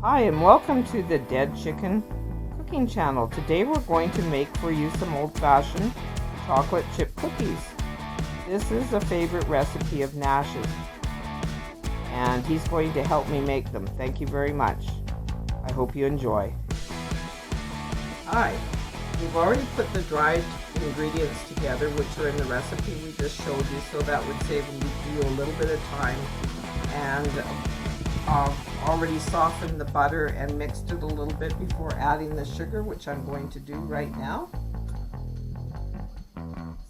Hi and welcome to the Dead Chicken cooking channel. Today we're going to make for you some old-fashioned chocolate chip cookies. This is a favorite recipe of Nash's and he's going to help me make them. Thank you very much. I hope you enjoy. Hi, we've already put the dried ingredients together, which are in the recipe we just showed you, so that would save you a little bit of time. And already softened the butter and mixed it a little bit before adding the sugar, which I'm going to do right now.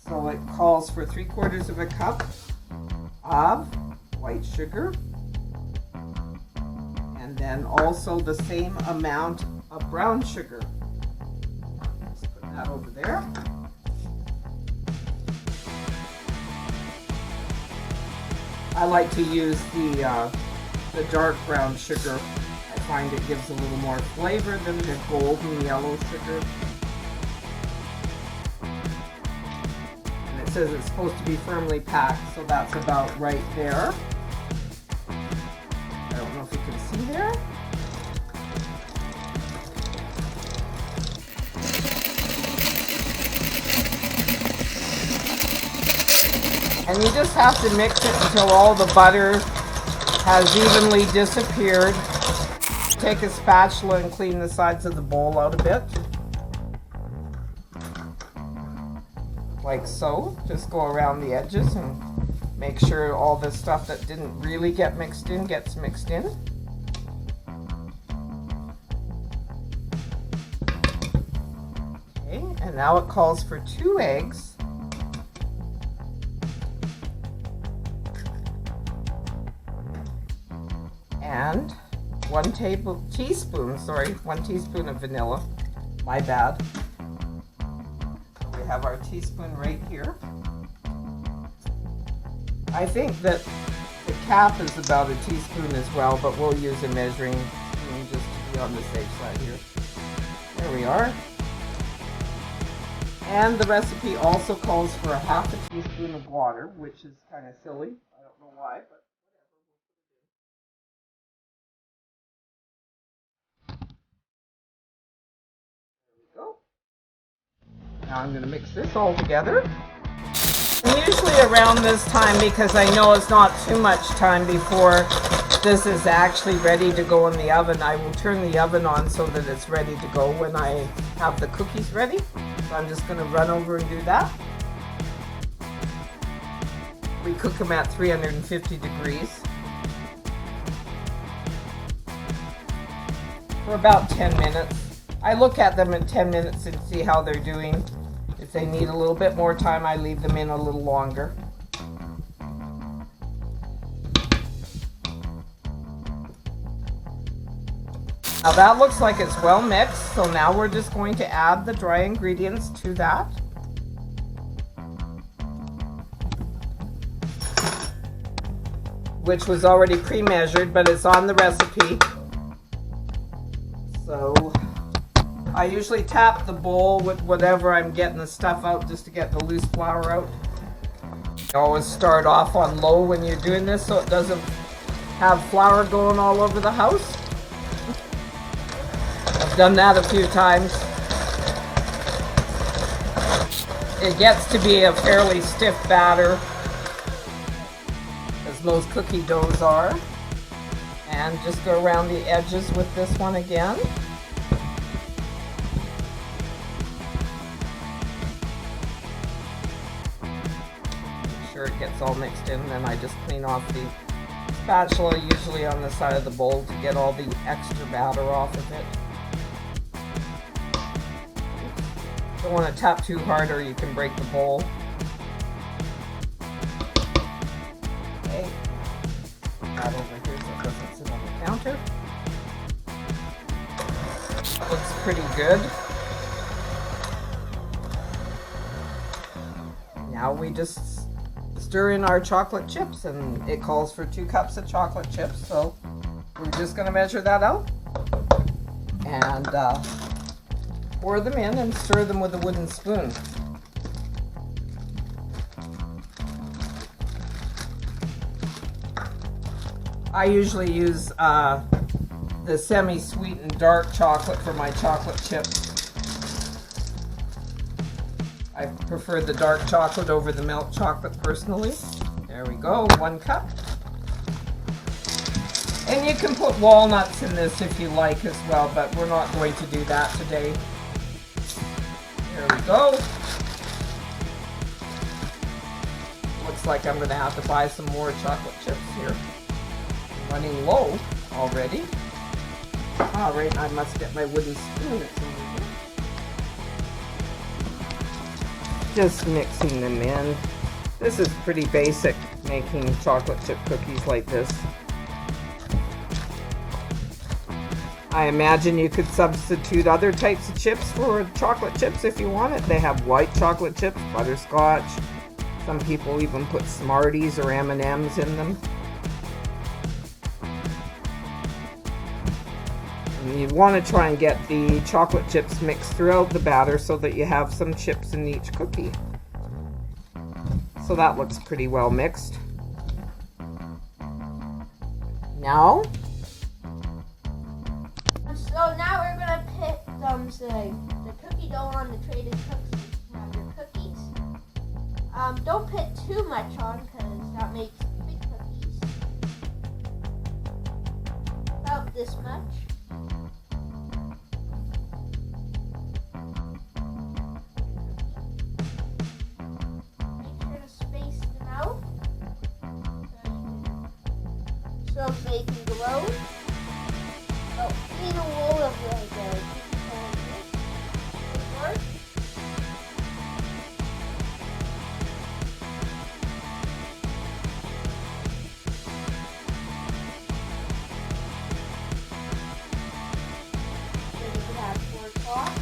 So it calls for 3/4 of a cup of white sugar, and then also the same amount of brown sugar. Let's put that over there. I like to use the dark brown sugar. I find it gives a little more flavor than the golden yellow sugar. And it says it's supposed to be firmly packed, so that's about right there. I don't know if you can see there. And you just have to mix it until all the butter has evenly disappeared. Take a spatula and clean the sides of the bowl out a bit. Like so. Just go around the edges and make sure all the stuff that didn't really get mixed in gets mixed in. Okay, and now it calls for 2 eggs. And 1 teaspoon of vanilla. My bad. So we have our teaspoon right here. I think that the cap is about a teaspoon as well, but we'll use a measuring spoon just to be on the safe side here. There we are. And the recipe also calls for 1/2 teaspoon of water, which is kind of silly. I don't know why, but now I'm going to mix this all together. And usually around this time, because I know it's not too much time before this is actually ready to go in the oven, I will turn the oven on so that it's ready to go when I have the cookies ready. So I'm just going to run over and do that. We cook them at 350 degrees for about 10 minutes. I look at them in 10 minutes and see how they're doing. If they need a little bit more time, I leave them in a little longer. Now that looks like it's well mixed, so now we're just going to add the dry ingredients to that. Which was already pre-measured, but it's on the recipe. So I usually tap the bowl with whatever I'm getting the stuff out, just to get the loose flour out. You always start off on low when you're doing this so it doesn't have flour going all over the house. I've done that a few times. It gets to be a fairly stiff batter, as most cookie doughs are. And just go around the edges with this one again. Make sure it gets all mixed in, then I just clean off the spatula, usually on the side of the bowl, to get all the extra batter off of it. Don't want to tap too hard or you can break the bowl. Okay. That over here so it doesn't sit on the counter. Looks pretty good. Now we just stir in our chocolate chips, and it calls for 2 cups of chocolate chips, so we're just going to measure that out and pour them in and stir them with a wooden spoon. I usually use the semi-sweetened dark chocolate for my chocolate chips. I prefer the dark chocolate over the milk chocolate personally. There we go, 1 cup. And you can put walnuts in this if you like as well, but we're not going to do that today. There we go. Looks like I'm going to have to buy some more chocolate chips here. I'm running low already. All right, I must get my wooden spoon. It's over here. Just mixing them in. This is pretty basic, making chocolate chip cookies like this. I imagine you could substitute other types of chips for chocolate chips if you want it. They have white chocolate chips, butterscotch. Some people even put Smarties or M&Ms in them. And you want to try and get the chocolate chips mixed throughout the batter so that you have some chips in each cookie. So that looks pretty well mixed. Now, so now we're gonna put the cookie dough on the tray to cook your cookies. Don't put too much on because that makes big cookies. About this much. Make sure to space them out so they can grow. Oh, clean a wool of the work. Then you can have 4 cloth.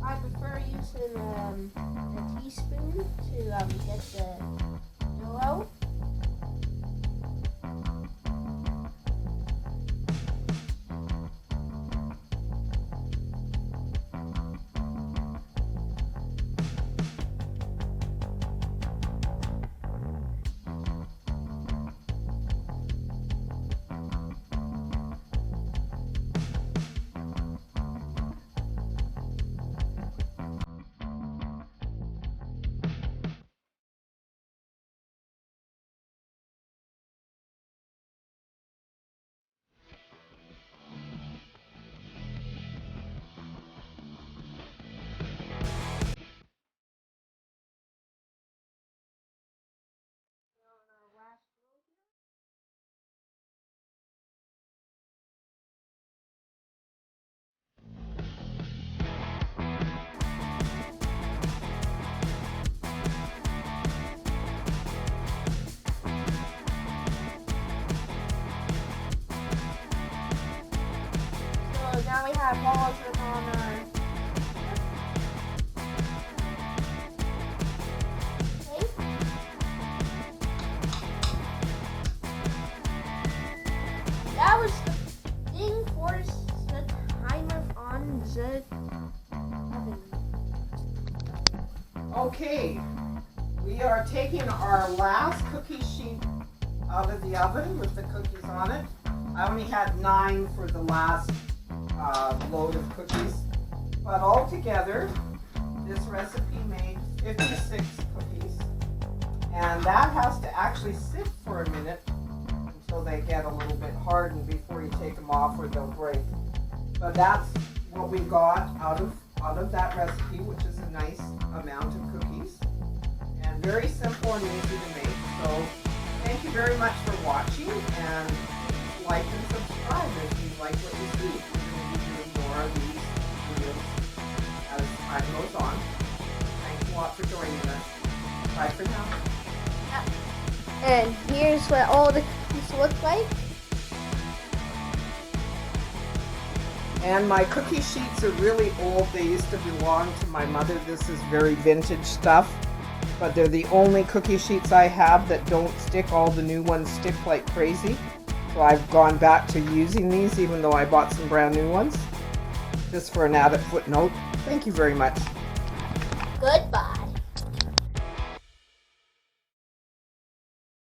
I prefer using a teaspoon to get the dough out. So now we have all of them on our plate. That was the thing for the timer on the oven. okay, we are taking our last cookie sheet out of the oven with the cookies on it. I only had 9 for the last load of cookies, but altogether this recipe made 56 cookies, and that has to actually sit for a minute until they get a little bit hardened before you take them off or they'll break. But that's what we got out of that recipe, which is a nice amount of cookies and very simple and easy to make. So thank you very much for watching, and like and subscribe if you like what you see. We're going to be doing more of these videos as time goes on. Thanks a lot for joining us. Bye for now. And here's what all the cookies look like. And my cookie sheets are really old. They used to belong to my mother. This is very vintage stuff. But they're the only cookie sheets I have that don't stick. All the new ones stick like crazy. So I've gone back to using these even though I bought some brand new ones. Just for an added footnote. Thank you very much. Goodbye.